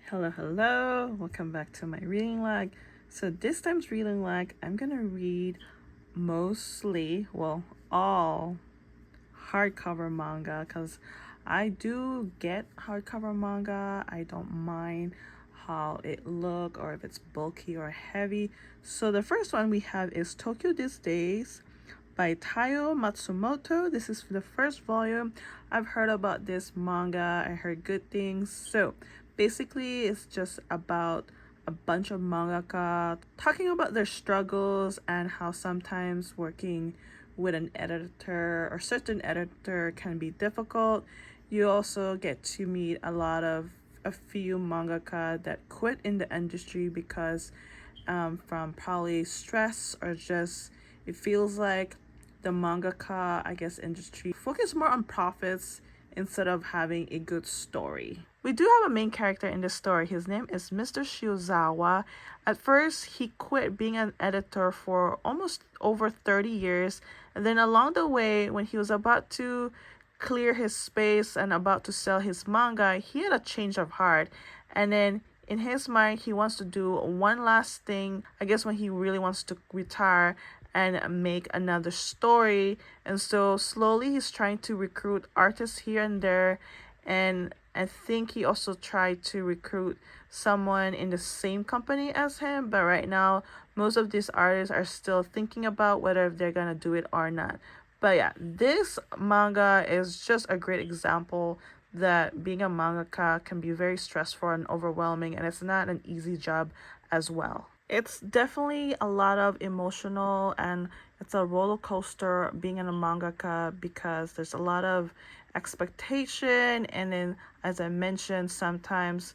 Hello, welcome back to my reading lag. So this time's reading lag, I'm gonna read all hardcover manga because I do get hardcover manga. I don't mind how it look or if it's bulky or heavy. So the first one we have is Tokyo These Days by Taiyo Matsumoto. This is the first volume. I've heard about this manga. I heard good things. So basically, it's just about a bunch of mangaka talking about their struggles and how sometimes working with an editor or certain editor can be difficult. You also get to meet a few mangaka that quit in the industry because from probably stress or just it feels like the mangaka, I guess, industry focus more on profits instead of having a good story. We do have a main character in this story. His name is Mr. Shiozawa. At first, he quit being an editor for almost over 30 years. And then along the way, when he was about to clear his space and about to sell his manga, he had a change of heart. And then in his mind, he wants to do one last thing, I guess, when he really wants to retire and make another story. And so slowly he's trying to recruit artists here and there. And I think he also tried to recruit someone in the same company as him. But right now, most of these artists are still thinking about whether they're going to do it or not. But yeah, this manga is just a great example that being a mangaka can be very stressful and overwhelming, and it's not an easy job as well. It's definitely a lot of emotional and it's a roller coaster being in a mangaka because there's a lot of expectation, and then as I mentioned, sometimes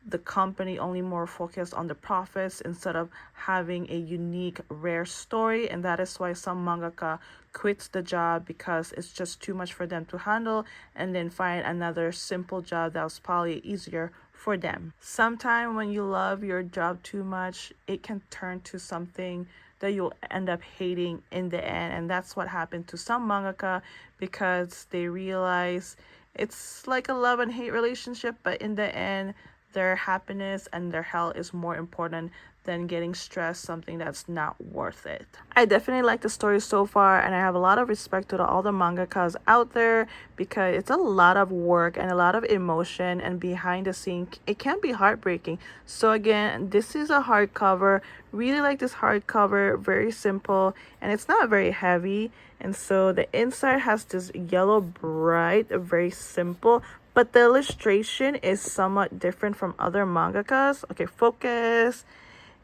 the company only more focused on the profits instead of having a unique rare story, and that is why some mangaka quits the job because it's just too much for them to handle and then find another simple job that was probably easier for them. Sometimes when you love your job too much, it can turn to something that you'll end up hating in the end, and that's what happened to some mangaka because they realize it's like a love and hate relationship, but in the end their happiness and their health is more important than getting stressed, something that's not worth it. I definitely like the story so far, and I have a lot of respect to all the mangakas out there because it's a lot of work and a lot of emotion, and behind the scene it can be heartbreaking. So again, this is a hardcover. Really like this hardcover, very simple, and it's not very heavy. And so the inside has this yellow bright, very simple, but the illustration is somewhat different from other mangakas. Okay, focus.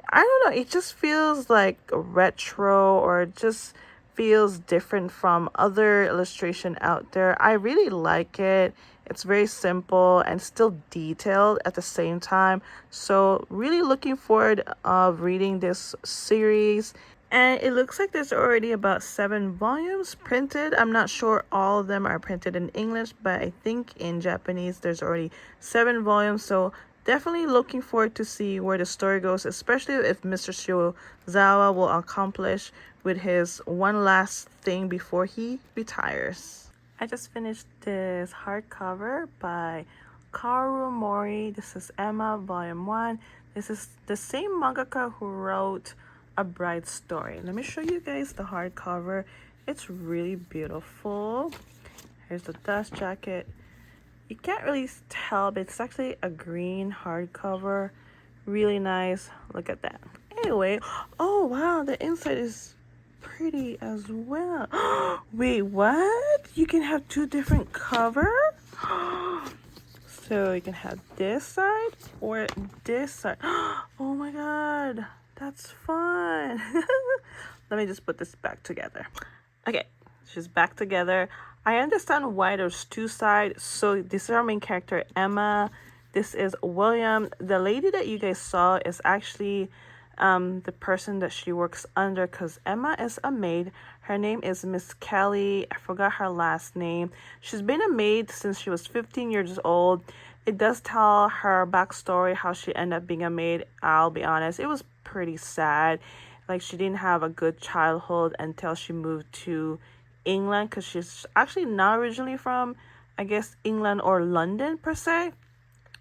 I don't know, it just feels like retro, or it just feels different from other illustration out there. I really like it. It's very simple and still detailed at the same time. So really looking forward of reading this series. And it looks like there's already about 7 volumes printed. I'm not sure all of them are printed in English, but I think in Japanese there's already 7 volumes. So definitely looking forward to see where the story goes, especially if Mr. Shiozawa will accomplish with his one last thing before he retires. I just finished this hardcover by Kaoru Mori. This is Emma, Volume 1. This is the same mangaka who wrote A Bride Story. Let me show you guys the hardcover. It's really beautiful. Here's the dust jacket. You can't really tell, but it's actually a green hardcover. Really nice. Look at that. Anyway, oh wow, the inside is pretty as well. Wait, what? You can have 2 different covers? So you can have this side or this side. Oh my god, that's fun. Let me just put this back together. Okay, she's back together. I understand why there's 2 sides. So this is our main character, Emma. This is William. The lady that you guys saw is actually the person that she works under, because Emma is a maid. Her name is Miss Kelly. I forgot her last name. She's been a maid since she was 15 years old. It does tell her backstory, how she ended up being a maid. I'll be honest, it was pretty sad. Like, she didn't have a good childhood until she moved to England, because she's actually not originally from, I guess, England or London per se.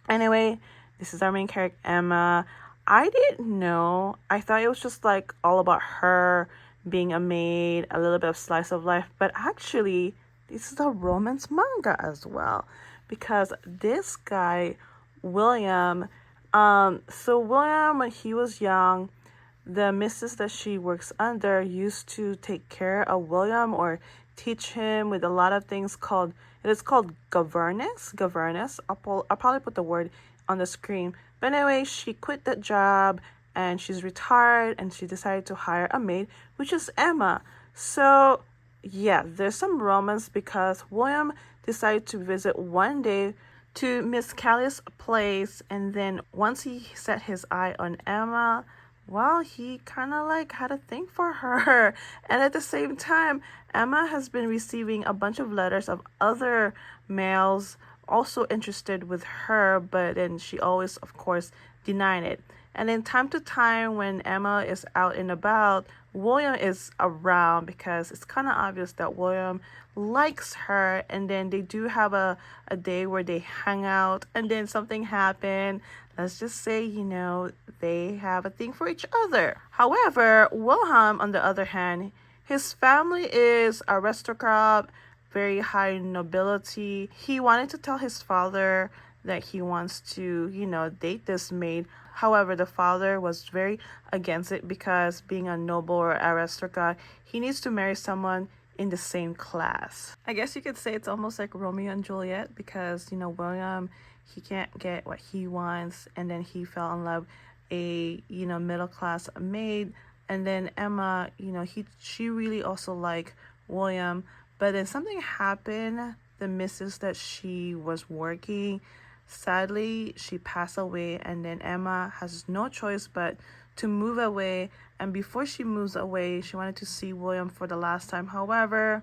Anyway, This is our main character, Emma. I didn't know. I thought it was just like all about her being a maid, a little bit of slice of life, but actually, this is a romance manga as well, because this guy, William, so William, when he was young, the missus that she works under used to take care of William or teach him with a lot of things called, it is called governess. I'll probably put the word on the screen. But anyway, she quit that job and she's retired and she decided to hire a maid, which is Emma. So yeah, there's some romance because William decided to visit one day to Miss Callie's place, and then once he set his eye on Emma, well, he kind of like had a thing for her. And at the same time, Emma has been receiving a bunch of letters of other males also interested with her, but then she always, of course, denied it. And then time to time, when Emma is out and about, William is around because it's kind of obvious that William likes her. And then they do have a day where they hang out, and then something happened. Let's just say, they have a thing for each other. However, Wilhelm, on the other hand, his family is aristocrat, very high nobility. He wanted to tell his father that he wants to, date this maid. However, the father was very against it because being a noble or aristocrat, he needs to marry someone in the same class. I guess you could say it's almost like Romeo and Juliet because, William, he can't get what he wants, and then he fell in love a, middle class maid, and then Emma, she really also liked William, but then something happened. The missus that she was working, sadly, she passed away, and then Emma has no choice but to move away. And before she moves away, she wanted to see William for the last time. However,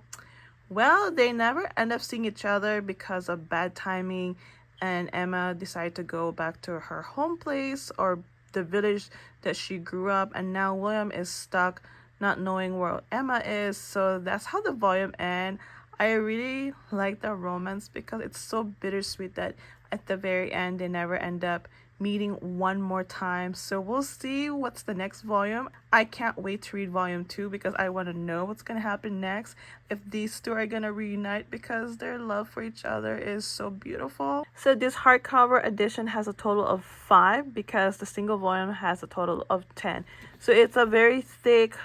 well, they never end up seeing each other because of bad timing, and Emma decided to go back to her home place or the village that she grew up, and now William is stuck not knowing where Emma is. So that's how the volume ends. I really like the romance because it's so bittersweet that at the very end they never end up meeting one more time. So we'll see what's the next volume. I can't wait to read volume 2 because I want to know what's going to happen next, if these two are going to reunite, because their love for each other is so beautiful. So this hardcover edition has a total of 5 because the single volume has a total of 10. So it's a very thick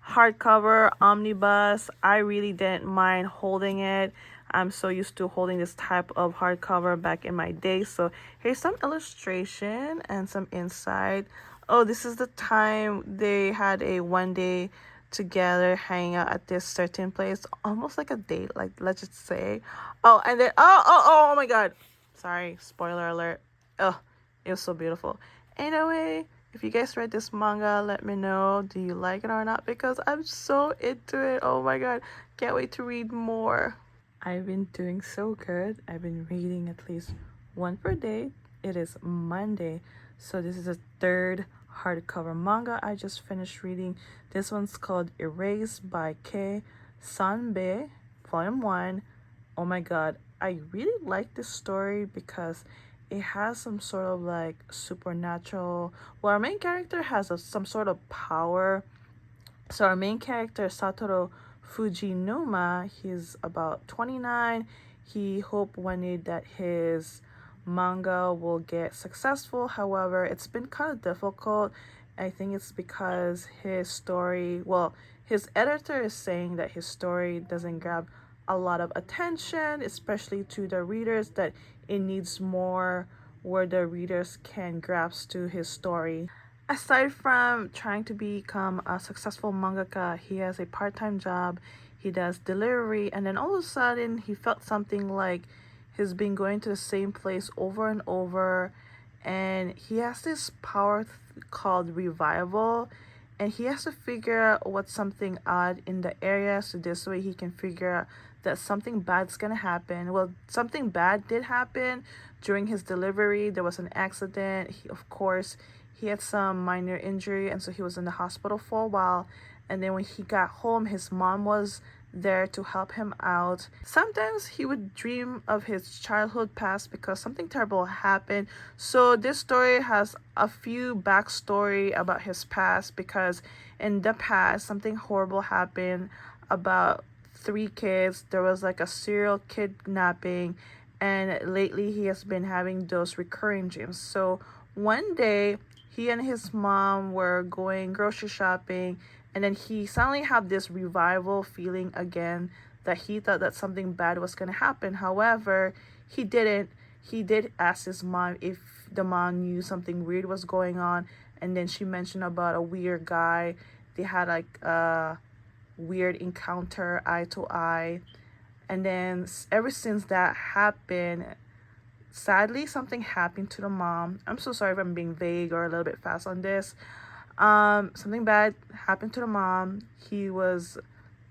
hardcover omnibus. I really didn't mind holding it. I'm so used to holding this type of hardcover back in my day. So here's some illustration and some insight. Oh, this is the time they had a one day together hanging out at this certain place, almost like a date, like let's just say. Oh, and then oh my god, sorry, spoiler alert. Oh, it was so beautiful. Anyway, if you guys read this manga, let me know, do you like it or not, because I'm so into it. Oh my god, can't wait to read more. I've been doing so good. I've been reading at least one per day. It is Monday, so this is the third hardcover manga I just finished reading. This one's called Erase by Kei Sanbe, Volume 1. Oh my god, I really like this story because it has some sort of like supernatural, well, our main character has some sort of power. So our main character, Satoru Fujinuma, he's about 29. He hoped one day that his manga will get successful. However, it's been kind of difficult. I think it's because his story, well, his editor is saying that his story doesn't grab a lot of attention, especially to the readers, that it needs more where the readers can grasp to his story. Aside from trying to become a successful mangaka, he has a part-time job. He does delivery, and then all of a sudden he felt something like he's been going to the same place over and over, and he has this power called revival, and he has to figure out what's something odd in the area, so this way he can figure out that something bad's gonna happen. Well, something bad did happen during his delivery. There was an accident. Of course, he had some minor injury, and so he was in the hospital for a while. And then when he got home, his mom was there to help him out. Sometimes he would dream of his childhood past because something terrible happened. So this story has a few backstory about his past, because in the past something horrible happened about three kids. There was like a serial kidnapping, and lately he has been having those recurring dreams. So one day he and his mom were going grocery shopping, and then he suddenly had this revival feeling again, that he thought that something bad was going to happen. However, he didn't. He did ask his mom if the mom knew something weird was going on, and then she mentioned about a weird guy. They had like a weird encounter, eye to eye. And then ever since that happened, sadly something happened to the mom. I'm so sorry if I'm being vague or a little bit fast on this. Something bad happened to the mom. He was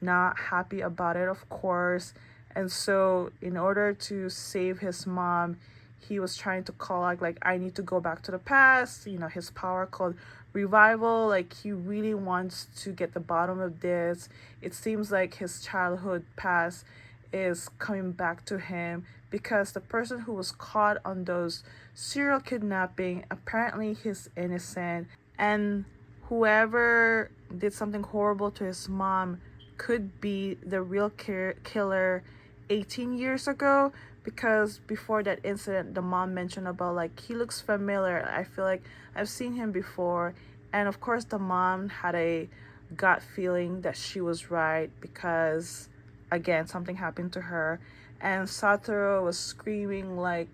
not happy about it, of course. And so in order to save his mom, he was trying to call out, like, I need to go back to the past, his power called revival. Like, he really wants to get the bottom of this. It seems like his childhood past is coming back to him, because the person who was caught on those serial kidnapping, apparently he's innocent, and whoever did something horrible to his mom could be the real killer 18 years ago. Because before that incident, the mom mentioned about, like, he looks familiar, I feel like I've seen him before. And of course the mom had a gut feeling that she was right, because again something happened to her, and Satoru was screaming, like,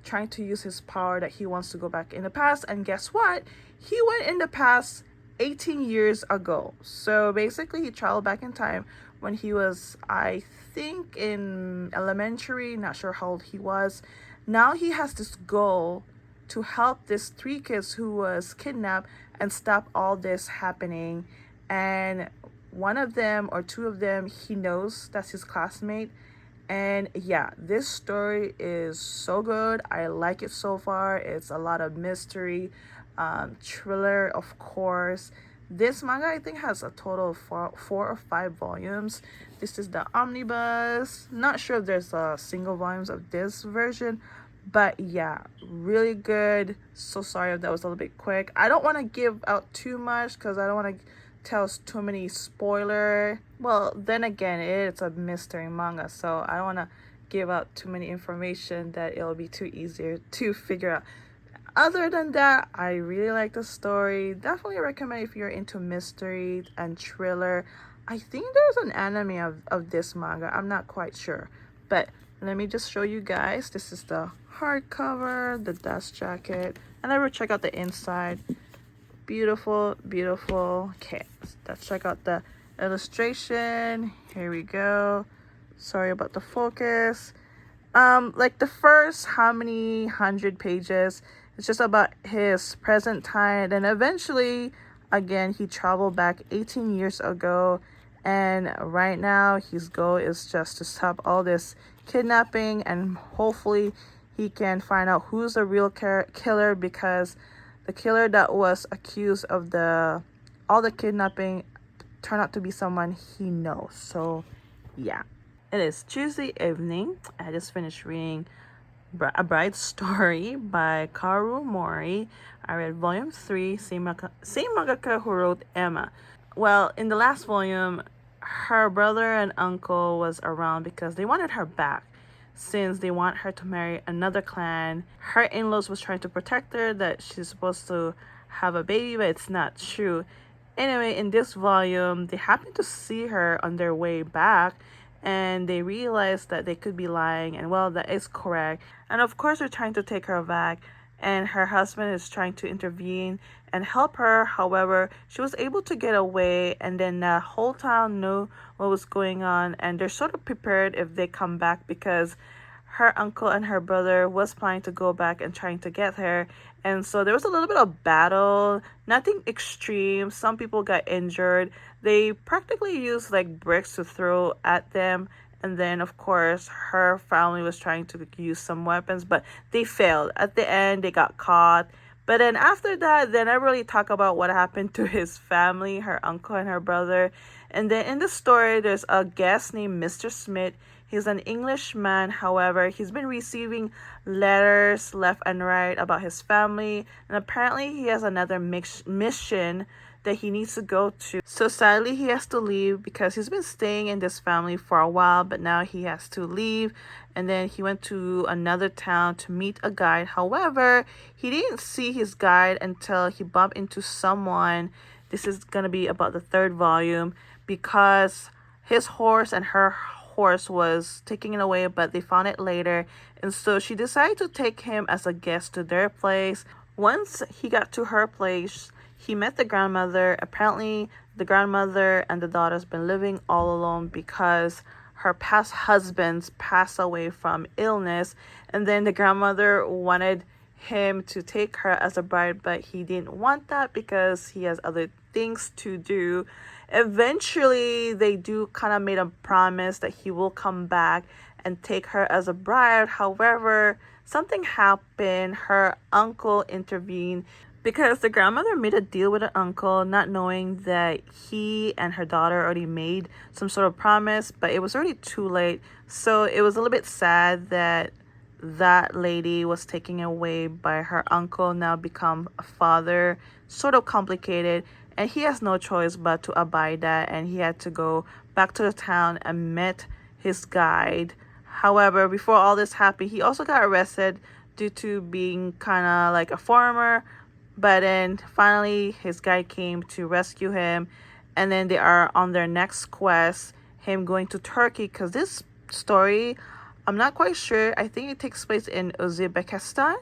trying to use his power, that he wants to go back in the past. And guess what? He went in the past 18 years ago. So basically he traveled back in time when he was, I think, in elementary, not sure how old he was. Now he has this goal to help these three kids who was kidnapped and stop all this happening. And one of them or two of them, he knows that's his classmate. And yeah, this story is so good. I like it so far. It's a lot of mystery, thriller, of course. This manga, I think, has a total of four or five volumes. This is the omnibus. Not sure if there's single volumes of this version, but yeah, really good. So sorry if that was a little bit quick. I don't want to give out too much because I don't want to tell too many spoiler. Well, then again, it's a mystery manga, so I don't want to give out too many information that it'll be too easier to figure out. Other than that, I really like the story. Definitely recommend if you're into mystery and thriller. I think there's an anime of this manga. I'm not quite sure. But let me just show you guys. This is the hardcover, the dust jacket. And I will check out the inside. Beautiful, beautiful. Okay, let's check out the illustration. Here we go. Sorry about the focus. Like the first how many hundred pages, it's just about his present time, and eventually again he traveled back 18 years ago, and right now his goal is just to stop all this kidnapping, and hopefully he can find out who's the real killer, because the killer that was accused of all the kidnapping turned out to be someone he knows. So yeah, it is Tuesday evening. I just finished reading A Bride's Story by Kaoru Mori. I read volume 3, same mangaka who wrote Emma. Well, in the last volume, her brother and uncle was around because they wanted her back, since they want her to marry another clan. Her in-laws was trying to protect her, that she's supposed to have a baby, but it's not true. Anyway, in this volume, they happen to see her on their way back, and they realize that they could be lying, and well, that is correct. And of course, they're trying to take her back, and her husband is trying to intervene and help her. However, she was able to get away, and then the whole town knew what was going on, and they're sort of prepared if they come back, because her uncle and her brother was planning to go back and trying to get her. And so there was a little bit of battle, nothing extreme. Some people got injured. They practically used like bricks to throw at them, and then of course her family was trying to use some weapons, but they failed. At the end they got caught, But then after that, they never really talk about what happened to his family, her uncle and her brother. And then in the story, there's a guest named Mr. Smith. He's an Englishman. However, he's been receiving letters left and right about his family. And apparently he has another mission that he needs to go to. So sadly, he has to leave because he's been staying in this family for a while, but now he has to leave. And then he went to another town to meet a guide. However, he didn't see his guide until he bumped into someone. This is going to be about the third volume, because his horse and her horse was taken away, but they found it later. And so she decided to take him as a guest to their place. Once he got to her place, he met the grandmother. Apparently, the grandmother and the daughter's been living all alone because her past husbands passed away from illness. And then the grandmother wanted him to take her as a bride, but he didn't want that because he has other things to do. Eventually, they do kind of made a promise that he will come back and take her as a bride. However, something happened. Her uncle intervened because the grandmother made a deal with the uncle, not knowing that he and her daughter already made some sort of promise, but it was already too late. So it was a little bit sad that that lady was taken away by her uncle, now become a father. Sort of complicated, and he has no choice but to abide that, and he had to go back to the town and met his guide. However, before all this happened, he also got arrested due to being kind of like a farmer. But then finally his guide came to rescue him, and then they are on their next quest, him going to Turkey, because this story, I'm not quite sure, I think it takes place in Uzbekistan,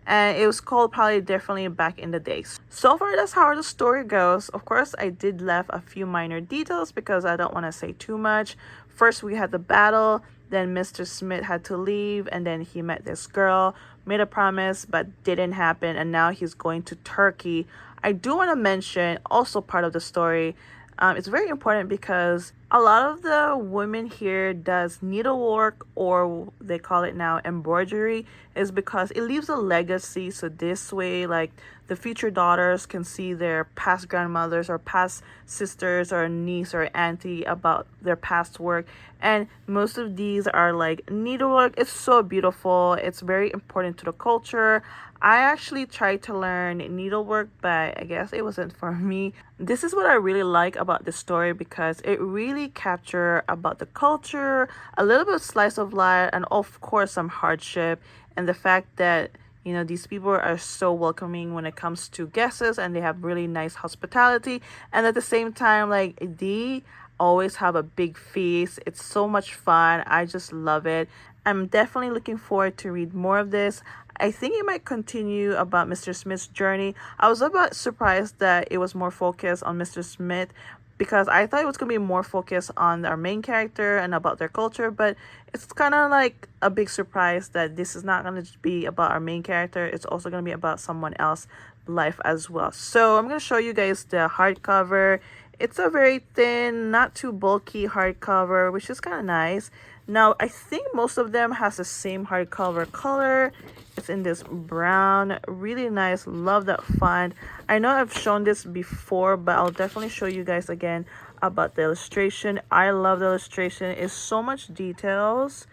and it was called probably differently back in the days. So far, that's how the story goes. Of course, I did left a few minor details because I don't want to say too much. First, we had the battle, then Mr. Smith had to leave, and then he met this girl, made a promise, but didn't happen, and now he's going to Turkey. I do want to mention, also part of the story, it's very important because a lot of the women here does needlework, or they call it now embroidery, is because it leaves a legacy. So this way, like, the future daughters can see their past grandmothers or past sisters or niece or auntie about their past work. And most of these are like needlework. It's so beautiful. It's very important to the culture. I actually tried to learn needlework, but I guess it wasn't for me. This is what I really like about the story, because it really captures about the culture, a little bit of slice of life, and of course some hardship, and the fact that, you know, these people are so welcoming when it comes to guests, and they have really nice hospitality, and at the same time, like, they always have a big feast. It's so much fun. I just love it. I'm definitely looking forward to read more of this. I think it might continue about Mr. Smith's journey. I was about surprised that it was more focused on Mr. Smith, because I thought it was going to be more focused on our main character and about their culture, but it's kind of like a big surprise that this is not going to be about our main character. It's also going to be about someone else's life as well. So I'm going to show you guys the hardcover. It's a very thin, not too bulky hardcover, which is kind of nice. Now, I think most of them has the same hardcover color. It's in this brown, really nice. Love that font. I know I've shown this before, but I'll definitely show you guys again about the illustration. I love the illustration. It's so much details.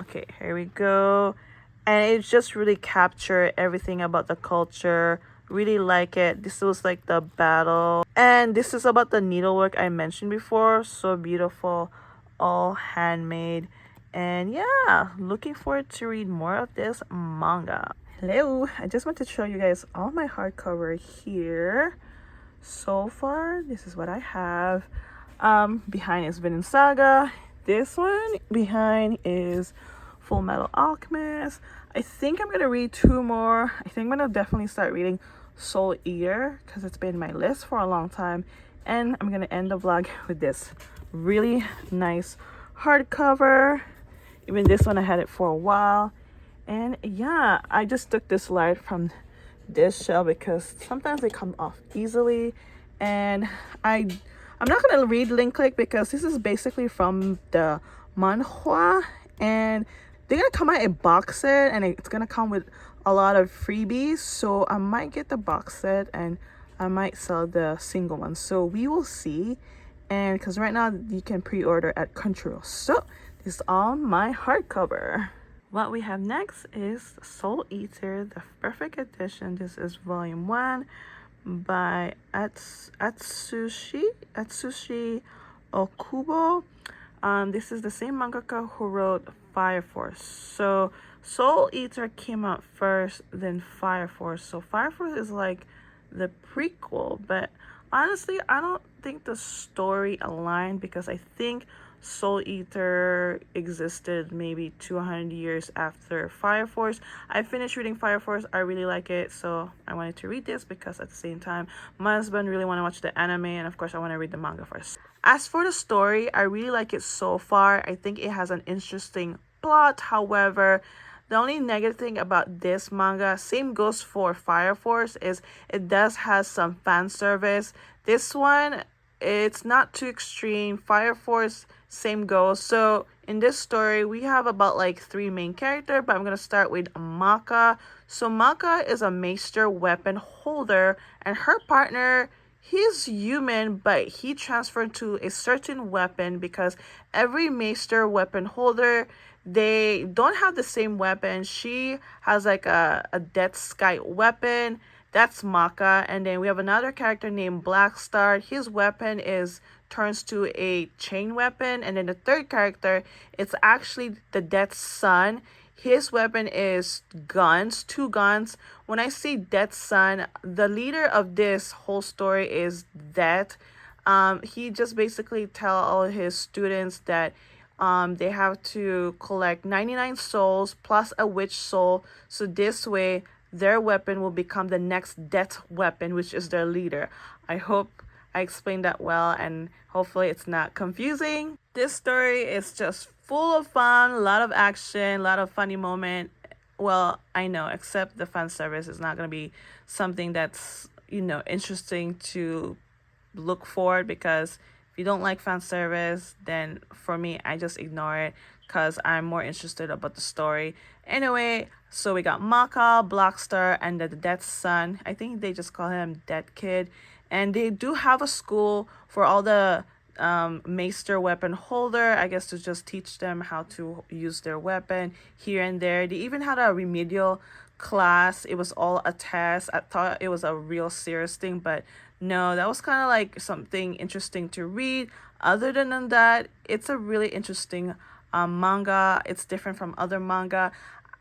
Okay, here we go. And it just really captured everything about the culture. Really like it. This was like the battle, and this is about the needlework I mentioned before. So beautiful, all handmade. And yeah, looking forward to read more of this manga. Hello, I just want to show you guys all my hardcover here. So far, this is what I have. Behind is Vinland Saga. This one behind is Full Metal Alchemist. I think I'm gonna read two more. I think I'm gonna definitely start reading Soul Eater, because it's been my list for a long time. And I'm gonna end the vlog with this really nice hardcover. Even this one, I had it for a while. And yeah, I just took this light from this shell because sometimes they come off easily. And I'm not gonna read link click because this is basically from the manhwa, and they're gonna come out a box set, and it's gonna come with a lot of freebies, so I might get the box set and I might sell the single one. So we will see. And because right now you can pre-order at Crunchyroll. So this is all my hardcover. What we have next is Soul Eater, the perfect edition. This is volume 1 by Atsushi Okubo. This is the same mangaka who wrote Fire Force. So Soul Eater came out first, then Fire Force. So Fire Force is like the prequel, but honestly, I don't think the story aligned, because I think Soul Eater existed maybe 200 years after Fire Force. I finished reading Fire Force. I really like it, so I wanted to read this because at the same time, my husband really want to watch the anime, and of course I want to read the manga first. As for the story, I really like it so far. I think it has an interesting plot. However, the only negative thing about this manga, same goes for Fire Force, is it does have some fan service. This one, it's not too extreme. Fire Force, same goes. So in this story, we have about like 3 main characters, but I'm going to start with Maka. So Maka is a maester weapon holder, and her partner, he's human, but he transferred to a certain weapon because every maester weapon holder, they don't have the same weapon. She has like a Death Sky weapon. That's Maka. And then we have another character named Black Star. His weapon turns to a chain weapon. And then the third character, it's actually the Death's son. His weapon is guns, 2 guns. When I say Death's son, the leader of this whole story is Death. He just basically tell all his students that they have to collect 99 souls plus a witch soul. So this way, their weapon will become the next death weapon, which is their leader. I hope I explained that well, and hopefully it's not confusing. This story is just full of fun, a lot of action, a lot of funny moment. Well, I know, except the fan service is not going to be something that's, interesting to look for, because if you don't like fan service, then for me, I just ignore it because I'm more interested about the story. Anyway, so we got Maka, Blackstar, and the Death Son. I think they just call him Death Kid. And they do have a school for all the maester weapon holder, I guess, to just teach them how to use their weapon here and there. They even had a remedial class. It was all a test. I thought it was a real serious thing, but no, that was kind of like something interesting to read. Other than that, it's a really interesting manga. It's different from other manga.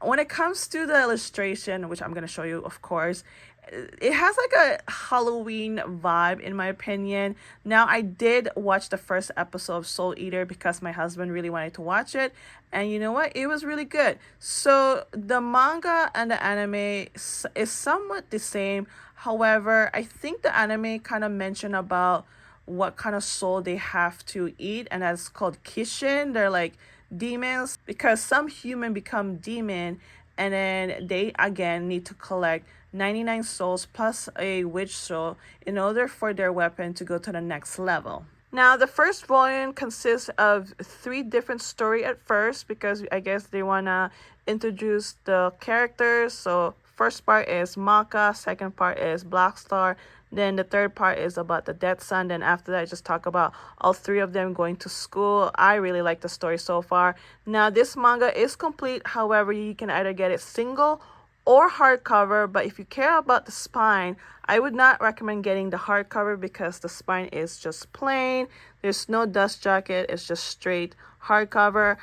When it comes to the illustration, which I'm going to show you, of course, it has like a Halloween vibe, in my opinion. Now, I did watch the first episode of Soul Eater because my husband really wanted to watch it. And you know what? It was really good. So the manga and the anime is somewhat the same. However, I think the anime kind of mentioned about what kind of soul they have to eat. And that's called Kishin. They're like demons, because some human become demon, and then they again need to collect 99 souls plus a witch soul in order for their weapon to go to the next level. Now, the first volume consists of 3 different stories at first, because I guess they want to introduce the characters. So first part is Maka, second part is Black Star, then the third part is about the Death Son. Then after that, I just talk about all 3 of them going to school. I really like the story so far. Now, this manga is complete. However, you can either get it single or hardcover, but if you care about the spine, I would not recommend getting the hardcover because the spine is just plain. There's no dust jacket. It's just straight hardcover.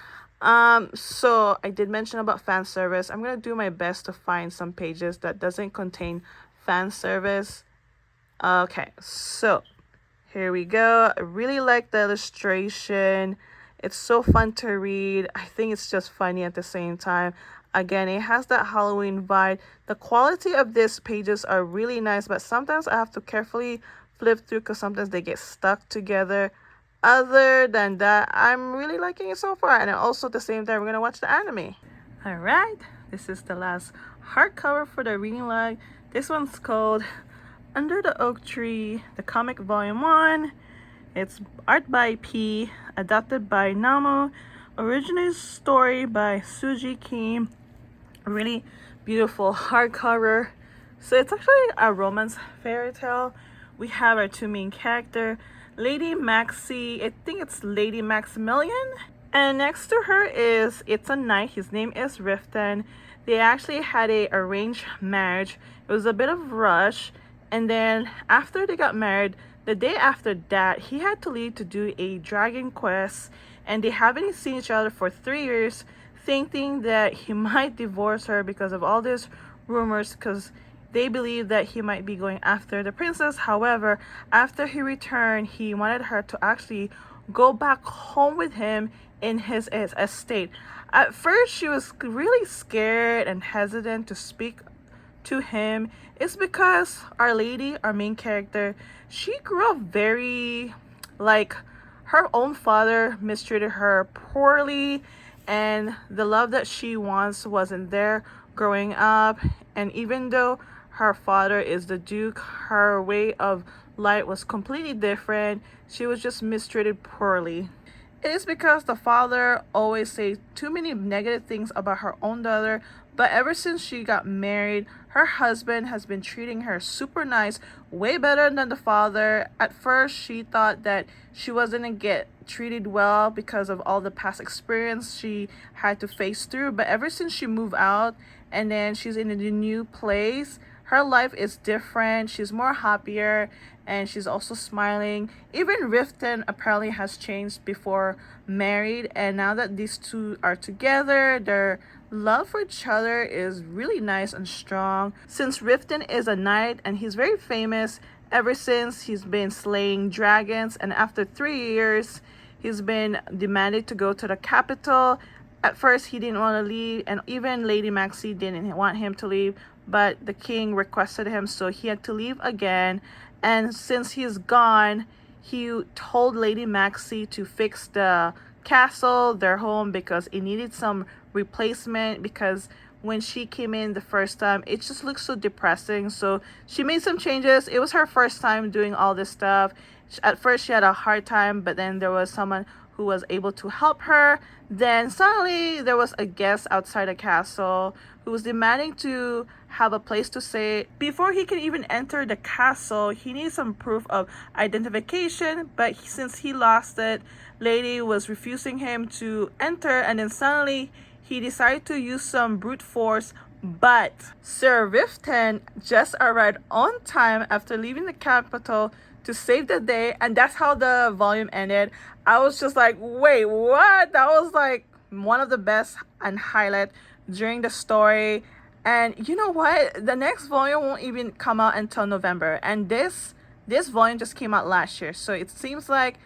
So I did mention about fan service. I'm gonna do my best to find some pages that doesn't contain fan service. Okay, so here we go. I really like the illustration. It's so fun to read. I think it's just funny at the same time. Again, it has that Halloween vibe. The quality of these pages are really nice, but sometimes I have to carefully flip through because sometimes they get stuck together. Other than that, I'm really liking it so far. And also at the same time, we're going to watch the anime. All right, this is the last hardcover for the reading log. This one's called Under the Oak Tree, the comic volume 1. It's art by P, adapted by Namu, original story by Suji Kim. Really beautiful hardcover. So it's actually a romance fairy tale. We have our two main character, Lady Maxie. I think it's Lady Maximilian. And next to her is it's a knight. His name is Riften. They actually had a arranged marriage. It was a bit of rush. And then after they got married, the day after that, he had to leave to do a dragon quest. And they haven't seen each other for 3 years, thinking that he might divorce her because of all these rumors, because they believe that he might be going after the princess. However, after he returned, he wanted her to actually go back home with him in his estate. At first, she was really scared and hesitant to speak to him. It's because Our Lady, our main character, she grew up very, like, her own father mistreated her poorly, and the love that she wants wasn't there growing up. And even though her father is the Duke, her way of life was completely different. She was just mistreated poorly. It is because the father always says too many negative things about her own daughter, but ever since she got married, her husband has been treating her super nice, way better than the father. At first, she thought that she wasn't gonna get treated well because of all the past experience she had to face through, but ever since she moved out and then she's in a new place, her life is different. She's more happier and she's also smiling. Even Riften apparently has changed before married, and now that these two are together, their love for each other is really nice and strong. Since Riften is a knight and he's very famous ever since he's been slaying dragons, and after 3 years he's been demanded to go to the capital. At first he didn't want to leave, and even Lady Maxie didn't want him to leave, but the king requested him, so he had to leave again. And since he's gone, he told Lady Maxie to fix the castle, their home, because it needed some replacement, because when she came in the first time, it just looked so depressing. So she made some changes. It was her first time doing all this stuff. At first she had a hard time, but then there was someone who was able to help her. Then suddenly there was a guest outside the castle who was demanding to have a place to stay. Before he can even enter the castle, he needs some proof of identification, but since he lost it, Lady was refusing him to enter, and then suddenly he decided to use some brute force. But Sir Riften just arrived on time after leaving the capital to save the day, and that's how the volume ended. I was just like, wait, what? That was like one of the best and highlight during the story. And you know what? The next volume won't even come out until November, and this volume just came out last year. So it seems like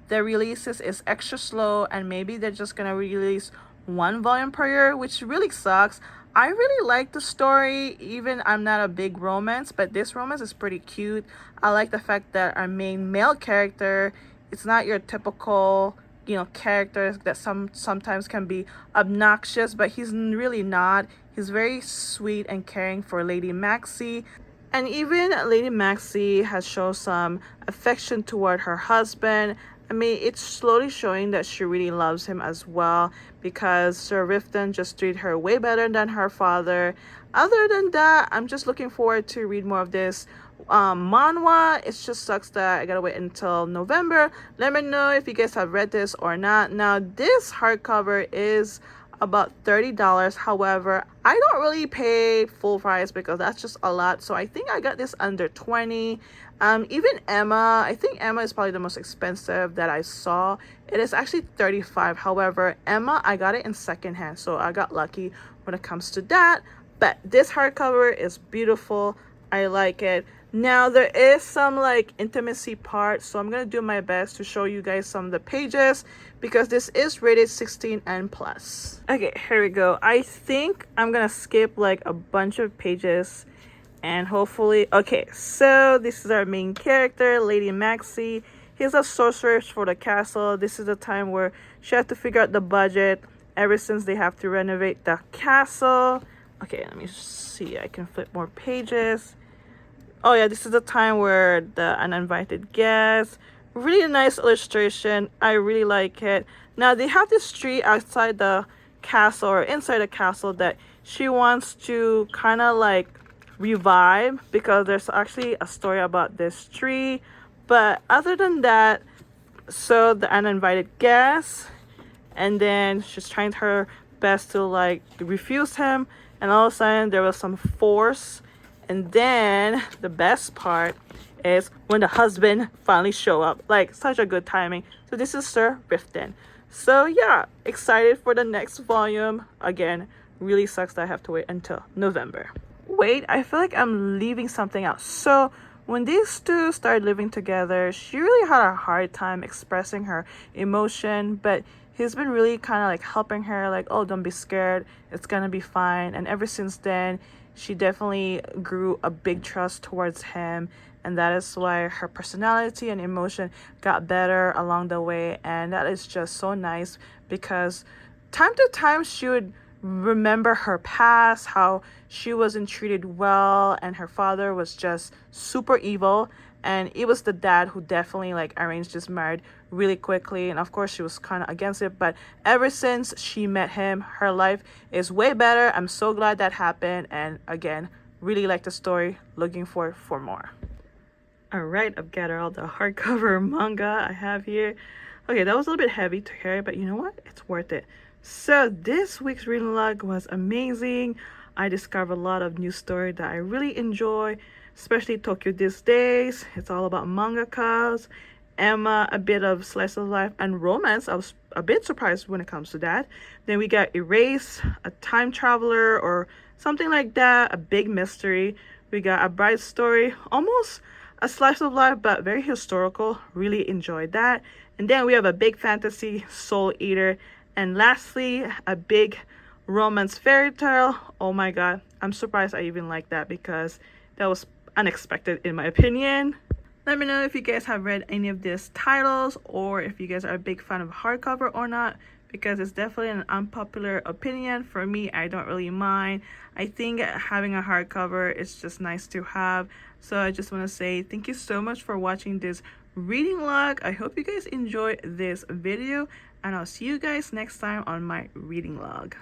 the releases is extra slow, and maybe they're just gonna release one volume per year, which really sucks. I really like the story, even I'm not a big romance, but this romance is pretty cute. I like the fact that our main male character, it's not your typical, characters that sometimes can be obnoxious, but he's really not. He's very sweet and caring for Lady Maxie. And even Lady Maxie has shown some affection toward her husband. I mean, it's slowly showing that she really loves him as well, because Sir Riften just treated her way better than her father. Other than that, I'm just looking forward to read more of this manhwa. It just sucks that I gotta wait until November. Let me know if you guys have read this or not. Now, this hardcover is about $30. However, I don't really pay full price because that's just a lot. So I think I got this under 20. Even Emma, I think Emma is probably the most expensive that I saw. It is actually 35. However, Emma, I got it in secondhand, so I got lucky when it comes to that. But this hardcover is beautiful. I like it. Now there is some like intimacy part, so I'm gonna do my best to show you guys some of the pages because this is rated 16 and plus. Okay, here we go. I think I'm gonna skip like a bunch of pages and hopefully, okay, so this is our main character, Lady Maxie. He's a sorceress for the castle. This is the time where she had to figure out the budget ever since they have to renovate the castle. Okay, let me see. I can flip more pages. Oh yeah, this is the time where the uninvited guest. Really nice illustration. I really like it. Now they have this tree outside the castle or inside the castle that she wants to kind of like revive, because there's actually a story about this tree. But other than that, so the uninvited guest, and then she's trying her best to like refuse him, and all of a sudden there was some force. And then the best part is when the husband finally show up, like such a good timing. So this is Sir Riften. So yeah, excited for the next volume. Again, really sucks that I have to wait until November. Wait, I feel like I'm leaving something out. So when these two started living together, she really had a hard time expressing her emotion, but he's been really kind of like helping her, like, oh, don't be scared, it's gonna be fine. And ever since then, she definitely grew a big trust towards him, and that is why her personality and emotion got better along the way. And that is just so nice, because time to time she would remember her past, how she wasn't treated well and her father was just super evil, and it was the dad who definitely like arranged this marriage really quickly. And of course she was kind of against it, but ever since she met him, her life is way better. I'm so glad that happened, and again, really like the story, looking forward for more. All right, I've gathered all the hardcover manga I have here. Okay, that was a little bit heavy to carry, but you know what, it's worth it. So this week's reading log was amazing. I discovered a lot of new story that I really enjoy, especially Tokyo These Days. It's all about mangakas. Emma, a bit of slice of life and romance. I was a bit surprised when it comes to that. Then we got Erase, a time traveler or something like that, a big mystery. We got A Bright Story, almost a slice of life but very historical. Really enjoyed that. And then we have a big fantasy, Soul Eater. And lastly, a big romance fairy tale. Oh my god, I'm surprised I even like that, because that was unexpected in my opinion. Let me know if you guys have read any of these titles, or if you guys are a big fan of hardcover or not, because it's definitely an unpopular opinion. For me, I don't really mind. I think having a hardcover is just nice to have. So I just want to say thank you so much for watching this reading log. I hope you guys enjoyed this video, and I'll see you guys next time on my reading log.